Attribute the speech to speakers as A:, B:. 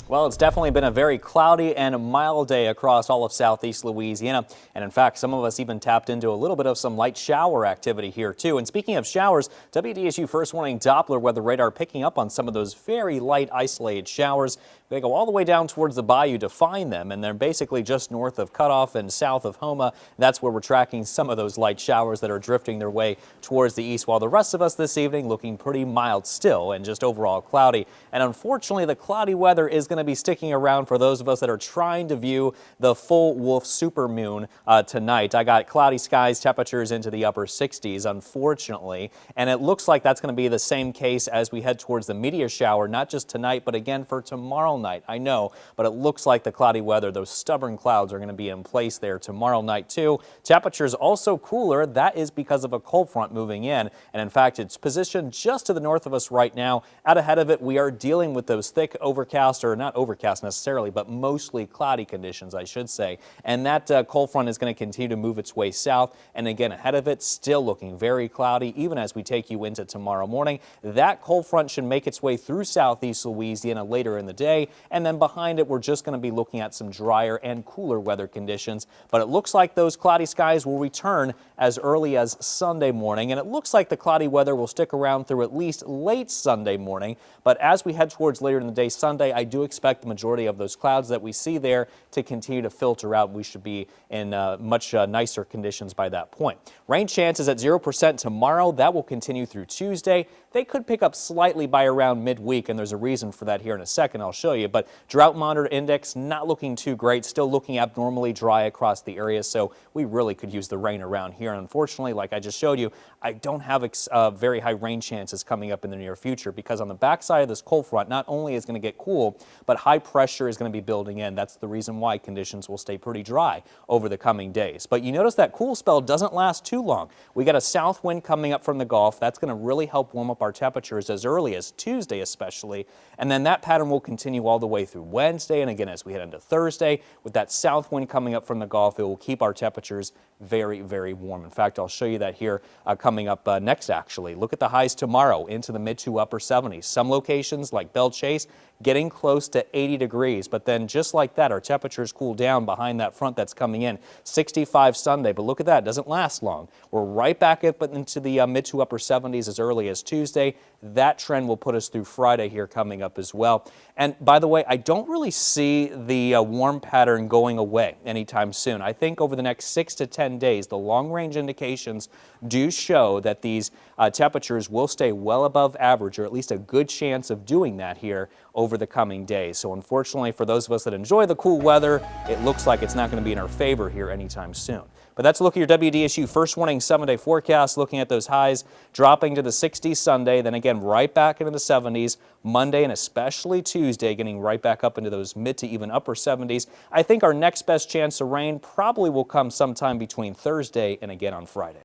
A: Well, it's definitely been a very cloudy and a mild day across all of southeast Louisiana. And in fact, some of us even tapped into a little bit of some light shower activity here too. And speaking of showers, WDSU first warning Doppler weather radar picking up on some of those very light isolated showers. They go all the way down towards the bayou to find them, and they're basically just north of Cutoff and south of Houma. That's where we're tracking some of those light showers that are drifting their way towards the east, while the rest of us this evening looking pretty mild still and just overall cloudy. And unfortunately, the cloudy weather is going to be sticking around for those of us that are trying to view the full Wolf supermoon tonight. I got cloudy skies, temperatures into the upper 60s, unfortunately, and it looks like that's going to be the same case as we head towards the meteor shower, not just tonight, but again for tomorrow night. I know, but it looks like the cloudy weather, those stubborn clouds are going to be in place there tomorrow night too. Temperatures also cooler. That is because of a cold front moving in, and in fact, it's positioned just to the north of us right now. Out ahead of it, we are dealing with those thick overcast, or not overcast necessarily, but mostly cloudy conditions, I should say. And that cold front is going to continue to move its way south. And again, ahead of it, still looking very cloudy, even as we take you into tomorrow morning. That cold front should make its way through southeast Louisiana later in the day. And then behind it, we're just going to be looking at some drier and cooler weather conditions. But it looks like those cloudy skies will return as early as Sunday morning. And it looks like the cloudy weather will stick around through at least late Sunday morning. But as we head towards later in the day Sunday, I do expect the majority of those clouds that we see there to continue to filter out. We should be in much nicer conditions by that point. Rain chances at 0% tomorrow. That will continue through Tuesday. They could pick up slightly by around midweek, and there's a reason for that here in a second. I'll show you. But drought monitor index not looking too great, still looking abnormally dry across the area, so we really could use the rain around here. And unfortunately, like I just showed you, I don't have very high rain chances coming up in the near future, because on the backside of this cold front, not only is it going to get cool, but high pressure is going to be building in. That's the reason why conditions will stay pretty dry over the coming days. But you notice that cool spell doesn't last too long. We got a south wind coming up from the Gulf. That's going to really help warm up our temperatures as early as Tuesday especially, and then that pattern will continue all the way through Wednesday, and again as we head into Thursday with that south wind coming up from the Gulf, it will keep our temperatures very, very warm. In fact, I'll show you that here coming up next actually. Look at the highs tomorrow into the mid to upper 70s. Some locations like Belle Chase getting close to 80 degrees, but then just like that our temperatures cool down behind that front that's coming in. 65 Sunday, but look at that, it doesn't last long. We're right back up into the mid to upper 70s as early as Tuesday. That trend will put us through Friday here coming up as well. And by the way, I don't really see the warm pattern going away anytime soon. I think over the next 6 to 10 days, the long-range indications do show that these temperatures will stay well above average, or at least a good chance of doing that here over the coming days. So unfortunately, for those of us that enjoy the cool weather, it looks like it's not going to be in our favor here anytime soon. But that's a look at your WDSU first warning 7-day forecast, looking at those highs dropping to the 60s Sunday, then again right back into the 70s Monday, and especially Tuesday getting right back up into those mid to even upper 70s. I think our next best chance of rain probably will come sometime between Thursday and again on Friday.